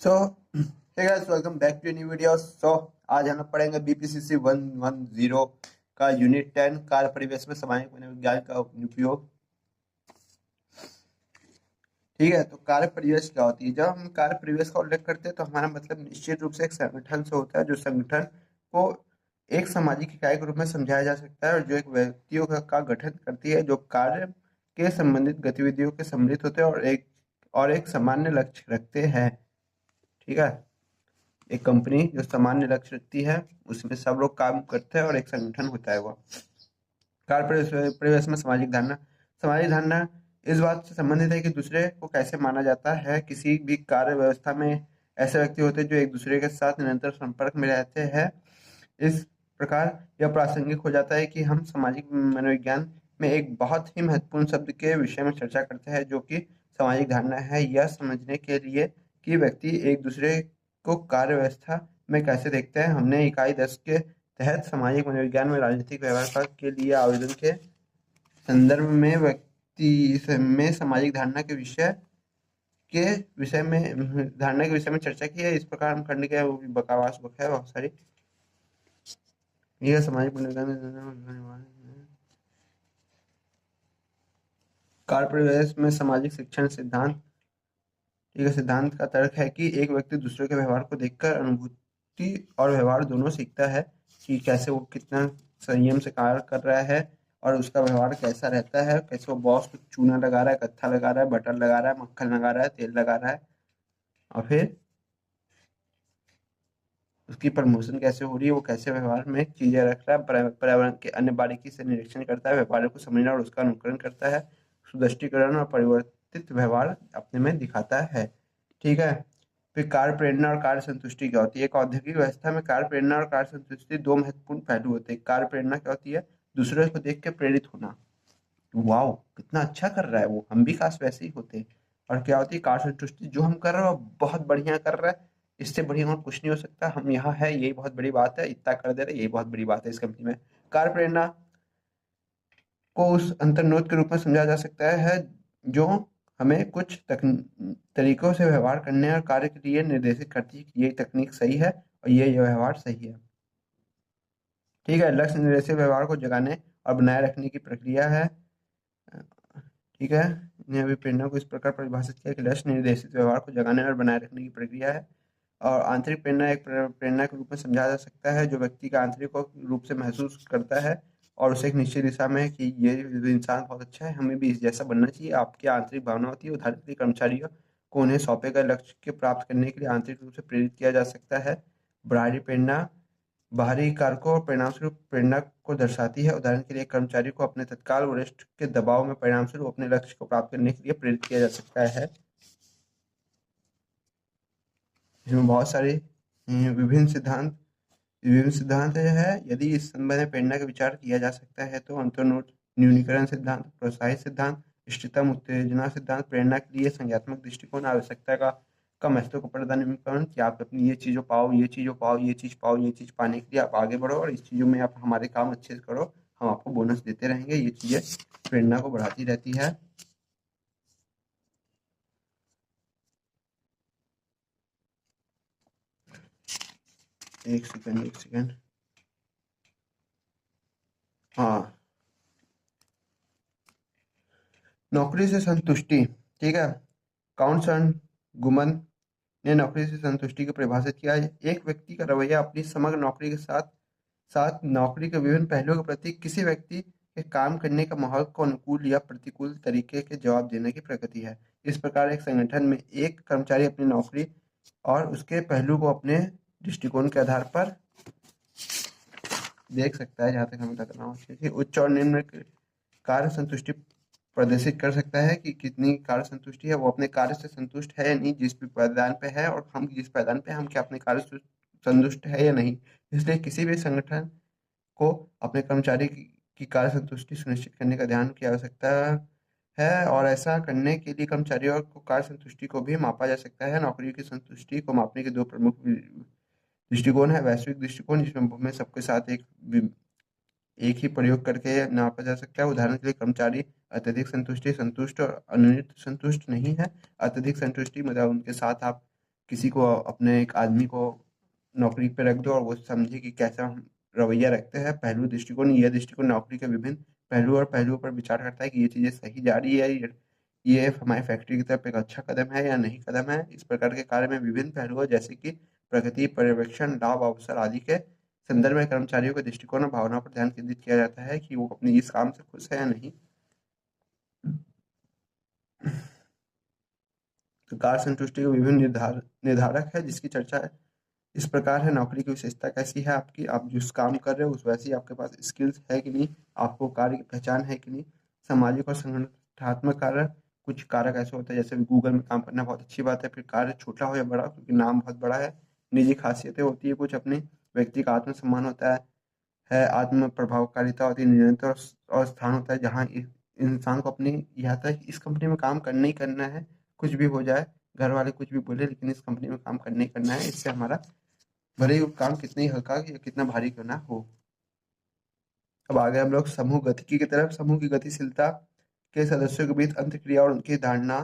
So hey guys, welcome back to new video. आज हम लोग पढ़ेंगे बीपीसीसी 110 का यूनिट 10 कार्य परिवेश में सामाजिक मनोविज्ञान का उपयोग। ठीक है, तो कार्य परिवेश क्या होती है? जब हम कार्य परिवेश का उल्लेख करते हैं तो हमारा मतलब निश्चित रूप से एक संगठन से होता है, जो संगठन को एक सामाजिक इकाई के रूप में समझाया जा सकता है और जो एक व्यक्तियों का गठन करती है, जो कार्य के संबंधित गतिविधियों के सम्मिलित होते हैं और एक सामान्य लक्ष्य रखते हैं। ठीक है, एक कंपनी जो सामान्य लक्ष्य रखती है उसमें सब लोग काम करते हैं और एक संगठन होता है वो। कार्य परिवेश में सामाजिक धारणा इस बात से संबंधित है कि दूसरे को कैसे माना जाता है। किसी भी कार्य व्यवस्था में ऐसे व्यक्ति होते हैं जो एक दूसरे के साथ निरंतर संपर्क में रहते हैं। इस प्रकार यह प्रासंगिक हो जाता है कि हम सामाजिक मनोविज्ञान में एक बहुत ही महत्वपूर्ण शब्द के विषय में चर्चा करते हैं, जो कि सामाजिक धारणा है। यह समझने के लिए कि व्यक्ति एक दूसरे को कार्य व्यवस्था में कैसे देखते हैं, हमने इकाई 10 के तहत सामाजिक मनोविज्ञान में राजनीतिक व्यवस्था के लिए आवेदन के संदर्भ में व्यक्ति में सामाजिक के धारणा के विषय में चर्चा की है। इस प्रकार हम खंड के बकवास है बहुत सारी। यह सामाजिक मनोविज्ञान कार्य परिवेश में सामाजिक शिक्षण सिद्धांत। ठीक है, सिद्धांत का तर्क है कि एक व्यक्ति दूसरे के व्यवहार को देखकर अनुभूति और व्यवहार दोनों सीखता है कि कैसे वो कितना संयम से कार्य कर रहा है और उसका व्यवहार कैसा रहता है, कैसे वो बॉस को चूना लगा रहा है, कत्था लगा रहा है, बटर लगा रहा है, मक्खन लगा रहा है, तेल लगा रहा है, और फिर उसकी प्रमोशन कैसे हो रही है, वो कैसे व्यवहार में चीजें रख रहा है, पर्यावरण के अन्य बारीकी से निरीक्षण करता है, व्यापार को समझना और उसका अनुकरण करता है, सुदृष्टिकरण और परिवर्तित व्यवहार अपने में दिखाता है। ठीक है, फिर कार्य प्रेरणा और कार्य संतुष्टि क्या होती है? एक औद्योगिक व्यवस्था में कार्य प्रेरणा और कार्य संतुष्टि दो महत्वपूर्ण पहलू होते हैं। कार्य प्रेरणा क्या होती है? दूसरे को देख के प्रेरित होना, वाओ कितना अच्छा कर रहा है वो, हम भी काश वैसे ही होते। और क्या होती है कार्य संतुष्टि? जो हम कर रहे हैं वो बहुत बढ़िया कर रहा है, इससे बढ़िया और कुछ नहीं हो सकता, हम यहाँ है यही बहुत बड़ी बात है, इतना कर दे रहे यही बहुत बड़ी बात है इस कंपनी में। कार्य प्रेरणा को उस अंतर्नोद के रूप में समझा जा सकता है जो हमें कुछ तरीकों से व्यवहार करने और कार्य के लिए निर्देशित करती है कि ये तकनीक सही है और ये व्यवहार सही है। ठीक है, लक्ष्य निर्देशित व्यवहार को जगाने और बनाए रखने की प्रक्रिया है। ठीक है, ने अभी प्रेरणा को इस प्रकार परिभाषित किया कि लक्ष्य निर्देशित व्यवहार को जगाने और बनाए रखने की प्रक्रिया है। और आंतरिक प्रेरणा एक प्रेरणा के रूप में समझा जा सकता है जो व्यक्ति का आंतरिक रूप से महसूस करता है और उसे एक निश्चित दिशा में कि ये इंसान बहुत अच्छा है, हमें भी इस जैसा बनना चाहिए। आपकी आंतरिक भावना होती है। उदाहरण के लिए कर्मचारियों को उन्हें सौंपे गए लक्ष्य के प्राप्त करने के लिए आंतरिक रूप से प्रेरित किया जा सकता है। बाहरी प्रेरणा बाहरी कारकों और परिणामस्वरूप प्रेरणा को दर्शाती है। उदाहरण के लिए कर्मचारी को अपने तत्काल वरिष्ठ के दबाव में परिणामस्वरूप अपने लक्ष्य को प्राप्त करने के लिए प्रेरित किया जा सकता है। इसमें बहुत सारे विभिन्न सिद्धांत है। यदि इस संबंध में प्रेरणा का विचार किया जा सकता है तो अंतर्नोट न्यूनीकरण सिद्धांत, प्रोत्साहित सिद्धांत, इष्टतम उत्तेजना सिद्धांत, प्रेरणा के लिए संज्ञात्मक दृष्टिकोण, आवश्यकता का महत्व को प्रदान कि आप अपनी ये चीज़ों पाओ, ये चीज़ों पाओ, ये चीज़ पाओ, ये चीज़ पाने के लिए आप आगे बढ़ो और इस चीज़ों में आप हमारे काम अच्छे से करो, हम आपको बोनस देते रहेंगे। ये चीज़ें प्रेरणा को बढ़ाती रहती है। एक सेकेंड। हाँ, नौकरी से संतुष्टि। ठीक है, काउंटसन गुमन ने नौकरी से संतुष्टि को परिभाषित किया है। एक व्यक्ति का रवैया अपनी समग्र नौकरी के साथ साथ नौकरी के विभिन्न पहलुओं के प्रति किसी व्यक्ति के काम करने का माहौल को अनुकूल या प्रतिकूल तरीके के जवाब देने की प्रकृति है। इस प्रकार एक संगठन में एक कर्मचारी अपनी नौकरी और उसके पहलू को अपने दृष्टिकोण के आधार पर देख सकता है। जहाँ तक हमें लगना हो, उच्च और निम्न कार्य संतुष्टि प्रदर्शित कर सकता है कि कितनी कार्य संतुष्टि है, वो अपने कार्य से संतुष्ट है या नहीं जिस भी पायदान पे है, और हम जिस पायदान पे हम क्या अपने कार्य से संतुष्ट है या नहीं। इसलिए किसी भी संगठन को अपने कर्मचारी की कार्य संतुष्टि सुनिश्चित करने का ध्यान की आवश्यकता है और ऐसा करने के लिए कर्मचारियों को कार्य संतुष्टि को भी मापा जा सकता है। नौकरियों की संतुष्टि को मापने के दो प्रमुख दृष्टिकोण है। वैश्विक दृष्टिकोण, जिसमें हमें सबके साथ एक ही प्रयोग करके नापा जा सकता है। उदाहरण के लिए कर्मचारी अत्यधिक संतुष्टि संतुष्ट और अनुन्नत संतुष्ट नहीं है। अत्यधिक संतुष्टि मतलब उनके साथ आप किसी को, अपने एक आदमी को नौकरी पे रख दो और वो समझे कि कैसा हम रवैया रखते हैं। पहलू दृष्टिकोण, यह दृष्टिकोण नौकरी के विभिन्न पहलू और पहलुओं पर विचार करता है कि ये चीज़ें सही जा रही है, ये हमारी फैक्ट्री की तरफ एक अच्छा कदम है या नहीं कदम है। इस प्रकार के कार्य में विभिन्न पहलुओं जैसे कि प्रगति, पर्यवेक्षण, लाभ, अवसर आदि के संदर्भ में कर्मचारियों के दृष्टिकोण और भावनाओं पर ध्यान केंद्रित किया जाता है कि वो अपने इस काम से खुश है या नहीं। तो कार्य संतुष्टि के विभिन्न निर्धारक है जिसकी चर्चा इस प्रकार है। नौकरी की विशेषता कैसी है आपकी, आप जिस काम कर रहे हो उस वैसी आपके पास स्किल्स है कि नहीं, आपको कार्य की पहचान है कि नहीं। सामाजिक और संगठनात्मक कार्य, कुछ कारक ऐसे होते हैं जैसे गूगल में काम करना बहुत अच्छी बात है, फिर कार्य छोटा हो या बड़ा क्योंकि नाम बहुत बड़ा है। निजी खासियतें होती है कुछ, अपनी व्यक्ति का आत्मसम्मान होता है आत्म प्रभावकारिता होती है, निरंतर और स्थान होता है जहाँ इंसान को अपनी यह आता है कि इस कंपनी में काम करना ही करना है, कुछ भी हो जाए, घर वाले कुछ भी बोले, लेकिन इस कंपनी में काम करना ही करना है। इससे हमारा भले ही वो काम कितना ही हल्का या कितना भारी क्यों ना हो। अब आ गए हम लोग समूह गतिकी की तरफ। समूह की गतिशीलता के सदस्यों के बीच अंतर्क्रिया और उनकी धारणा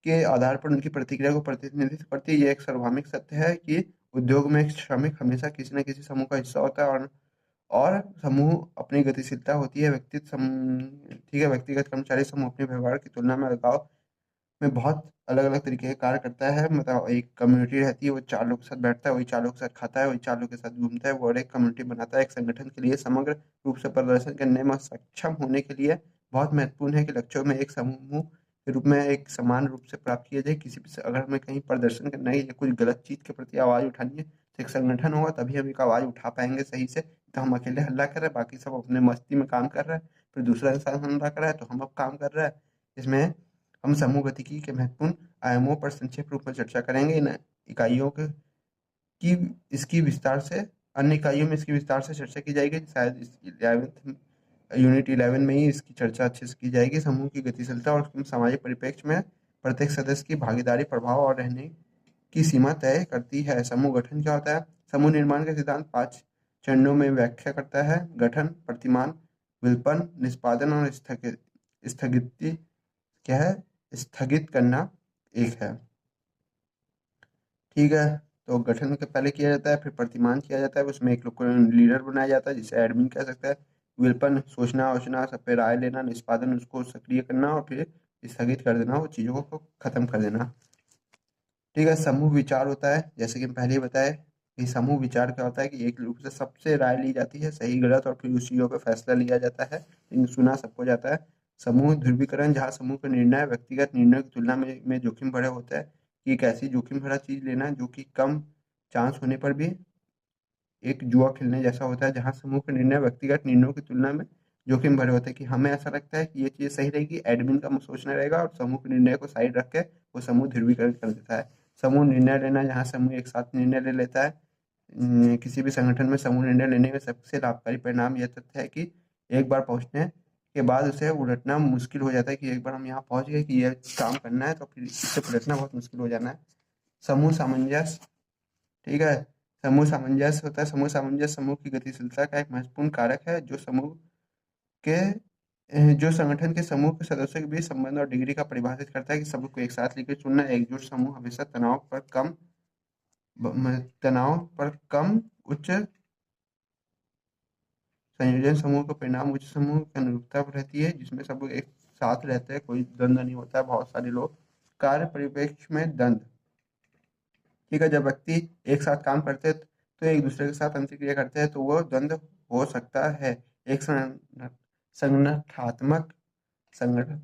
के आधार पर उनकी प्रतिक्रिया को प्रतिनिधित्व करती है। ये एक सार्वभौमिक सत्य है कि उद्योग में एक श्रमिक हमेशा किसी न किसी समूह का हिस्सा होता है, और समूह अपनी गतिशीलता होती है। ठीक है, व्यक्तिगत कर्मचारी समूह अपने व्यवहार की तुलना में अलगाव में बहुत अलग अलग तरीके के कार्य करता है। मतलब एक कम्युनिटी रहती है, वो चार लोग के साथ बैठता है, वही चार लोग के साथ खाता है, वही चार लोग के साथ घूमता है, वो और एक कम्युनिटी बनाता है। एक संगठन के लिए समग्र रूप से प्रदर्शन करने में सक्षम होने के लिए बहुत महत्वपूर्ण है कि लक्ष्यों में एक समूह के रूप में एक समान रूप से प्राप्त किया जाए। किसी भी अगर हमें कहीं प्रदर्शन करना है या कुछ गलत चीज के प्रति आवाज उठानी है तो एक संगठन होगा तभी हम एक आवाज उठा पाएंगे सही से। तो हम अकेले हल्ला कर रहे हैं, बाकी सब अपने मस्ती में काम कर रहे हैं, फिर दूसरा इंसान हल्ला कर रहा है तो हम अब काम कर रहे हैं। इसमें हम समूह गतिकी के महत्वपूर्ण आयामों पर संक्षेप रूप में चर्चा करेंगे। इन इकाइयों की इसकी विस्तार से अन्य इकाइयों में इसकी विस्तार से चर्चा की जाएगी। शायद इस 11th यूनिट 11 में ही इसकी चर्चा अच्छे से की जाएगी। समूह की गतिशीलता और सामाजिक परिप्रेक्ष्य में प्रत्येक सदस्य की भागीदारी, प्रभाव और रहने की सीमा तय करती है। समूह गठन क्या होता है? समूह निर्माण का सिद्धांत 5 चरणों में व्याख्या करता है। गठन, प्रतिमान, विल्पन, निष्पादन और स्थगिति क्या है? स्थगित करना एक है। ठीक है, तो गठन के पहले किया जाता है, फिर प्रतिमान किया जाता है, उसमें एक लोग को लीडर बनाया जाता है जिसे एडमिन कह सकता है। विल्पन, सोचना ओचना, सब पे राय लेना, निष्पादन उसको सक्रिय करना, और फिर स्थगित कर देना, वो चीज़ों को खत्म कर देना। ठीक है, समूह विचार होता है जैसे कि हम पहले ही बताए कि समूह विचार क्या होता है कि एक रूप से सबसे राय ली जाती है, सही गलत, और फिर उस चीज़ों पर फैसला लिया जाता है, लेकिन सुना सबको जाता है। समूह ध्रुवीकरण, जहाँ समूह का निर्णय व्यक्तिगत निर्णय की तुलना में जोखिम भरा होता है कि एक ऐसी जोखिम भरा चीज लेना है जो कि कम चांस होने पर भी एक जुआ खेलने जैसा होता है, जहाँ समूह के निर्णय व्यक्तिगत निर्णयों की तुलना में जोखिम भरे होते हैं कि हमें ऐसा लगता है कि ये चीज़ सही रहेगी, एडमिन का सोचना रहेगा, और समूह के निर्णय को साइड रख के वो समूह ध्रुवीकरण कर देता है। समूह निर्णय लेना, जहाँ समूह एक साथ निर्णय ले लेता है। किसी भी संगठन में समूह निर्णय लेने में सबसे लाभकारी परिणाम यह तथ्य है कि एक बार पहुंचने के बाद उसे उलटना मुश्किल हो जाता है कि एक बार हम यहाँ पहुंच गए कि यह काम करना है तो फिर इससे उलटना बहुत मुश्किल हो जाना है। समूह सामंजस्य, ठीक है, समूह सामंजस्य होता है। समूह सामंजस्य समूह की गतिशीलता का एक महत्वपूर्ण कारक है जो समूह के जो संगठन के समूह के सदस्यों के बीच संबंध और डिग्री का परिभाषित करता है कि सबको एक साथ लेकर चुनना। एकजुट समूह हमेशा तनाव पर कम उच्च संयोजन समूह का परिणाम उच्च समूह की अनुरूपता रहती है जिसमें सब एक साथ रहते हैं, कोई द्वंद्व नहीं होता है बहुत सारे लोग। कार्य परिप्रेक्ष्य में द्वंद्व, ठीक है, जब व्यक्ति एक साथ काम करते हैं तो एक दूसरे के साथ अंतर्क्रिया करते हैं तो वो द्वंद्व हो सकता है। एक संगठनात्मक संगठन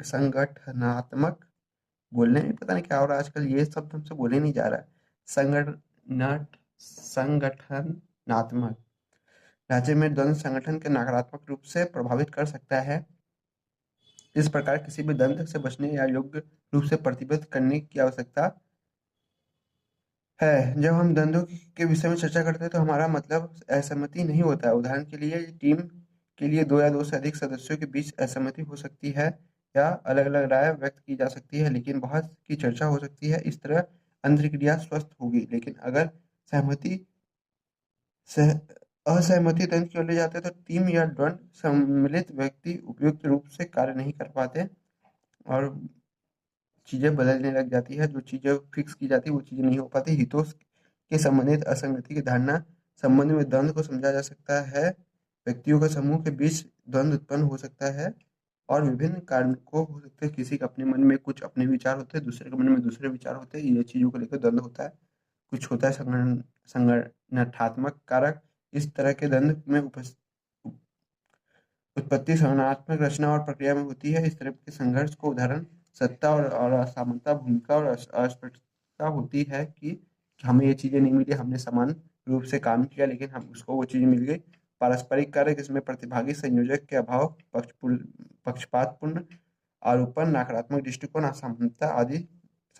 संगठनात्मक, बोलने में पता नहीं क्या हो रहा है आजकल, ये शब्द हमसे बोले नहीं जा रहा है। संगठनात्मक ढांचे में द्वंद्व संगठन के नकारात्मक रूप से प्रभावित कर सकता है। इस प्रकार किसी भी द्वंद्व से बचने या योग्य रूप से प्रतिबद्ध करने की आवश्यकता है। जब हम द्वंद्व के विषय में चर्चा करते हैं तो हमारा मतलब असहमति नहीं होता है। उदाहरण के लिए टीम के लिए दो या दो से अधिक सदस्यों के बीच असहमति हो सकती है या अलग अलग राय व्यक्त की जा सकती है, लेकिन बहुत की चर्चा हो सकती है। इस तरह अंतर्क्रिया स्वस्थ होगी। लेकिन अगर सहमति सह असहमति द्वंद्व की ओर ले जाते हैं तो टीम या द्वंद्व सम्मिलित व्यक्ति उपयुक्त रूप से कार्य नहीं कर पाते और चीज़ें बदलने लग जाती है, जो चीज़ें फिक्स की जाती है वो चीज़ें नहीं हो पाती। हितों के संबंधित असंगति की धारणा संबंध में द्वंद्व को समझा जा सकता है। व्यक्तियों के समूह के बीच द्वंद्व उत्पन्न हो सकता है और विभिन्न कारणों हो सकते हैं। किसी के अपने मन में कुछ अपने विचार होते हैं, दूसरे के मन में दूसरे विचार होते हैं, ये चीज़ों को लेकर द्वंद्व होता है। कुछ होता है संगठनात्मक कारक। इस तरह के द्वंद्व में उत्पत्ति संगठनात्मक रचना और प्रक्रिया में होती है। इस तरह के संघर्ष को उदाहरण सत्ता और असमानता, भूमिका और अस्पष्टता होती है कि हमें ये चीज़ें नहीं मिली, हमने समान रूप से काम किया लेकिन हम उसको वो चीज़ें मिल गई। पारस्परिक कारक, इसमें प्रतिभागी संयोजक के अभाव, पक्षपातपूर्ण आरोपण, नकारात्मक दृष्टिकोण, असमानता आदि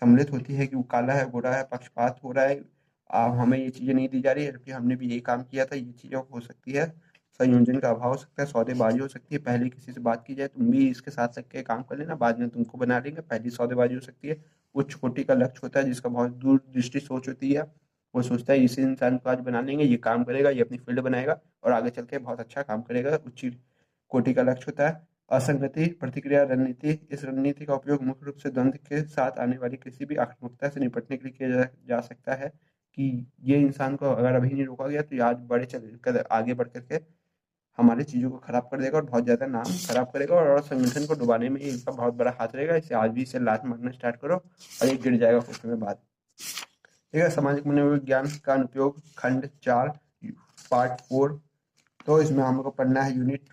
सम्मिलित होती है कि वो काला है, गोरा है, पक्षपात हो रहा है, हमें ये चीज़ें नहीं दी जा रही है जबकि हमने भी यही काम किया था, ये चीज़ें हो सकती है। संयोजन का अभाव हो सकता है, सौदेबाजी हो सकती है, पहले किसी से बात की जाए तुम भी इसके साथ लग के काम कर लेना, बाद में तुमको बना लेंगे, पहली सौदेबाजी हो सकती है। उच्च कोटि का लक्ष्य होता है जिसका बहुत दूरदृष्टि सोच होती है, वो सोचता है इस इंसान को आज बना लेंगे, ये काम करेगा, ये अपनी फील्ड बनाएगा और आगे चल के बहुत अच्छा काम करेगा। उच्च कोटि का लक्ष्य होता है। असंगति प्रतिक्रिया रणनीति, इस रणनीति का उपयोग मुख्य रूप से द्वंद्व के साथ आने वाली किसी भी आक्रामकता से निपटने के लिए किया जा सकता है कि ये इंसान को अगर अभी नहीं रोका गया तो ये आज बड़े चल कर आगे बढ़ करके हमारी चीज़ों को खराब कर देगा और बहुत ज़्यादा नाम खराब करेगा और संगठन को डुबाने में इनका बहुत बड़ा हाथ रहेगा। इसे आज भी इसे लात मारना स्टार्ट करो और ये गिर जाएगा कुछ समय बाद। ठीक है, सामाजिक मनोविज्ञान का अनुप्रयोग खंड 4 पार्ट 4। तो इसमें हम लोग को पढ़ना है यूनिट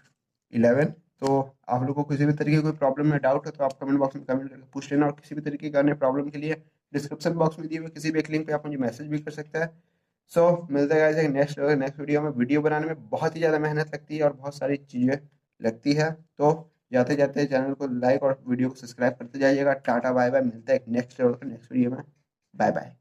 11। तो आप लोग को किसी भी तरीके की कोई प्रॉब्लम या डाउट है तो आप कमेंट बॉक्स में कमेंट करके पूछ लेना और किसी भी तरीके का अन्य प्रॉब्लम के लिए डिस्क्रिप्शन बॉक्स में दिए हुए किसी भी एक लिंक पे आप मुझे मैसेज भी कर सकते हैं। सो मिलता है गाइस नेक्स्ट वीडियो में। वीडियो बनाने में बहुत ही ज़्यादा मेहनत लगती है और बहुत सारी चीज़ें लगती है। तो जाते जाते चैनल को लाइक और वीडियो को सब्सक्राइब करते जाइएगा। टाटा बाय बाय, मिलता है नेक्स्ट वीडियो में। Bye bye.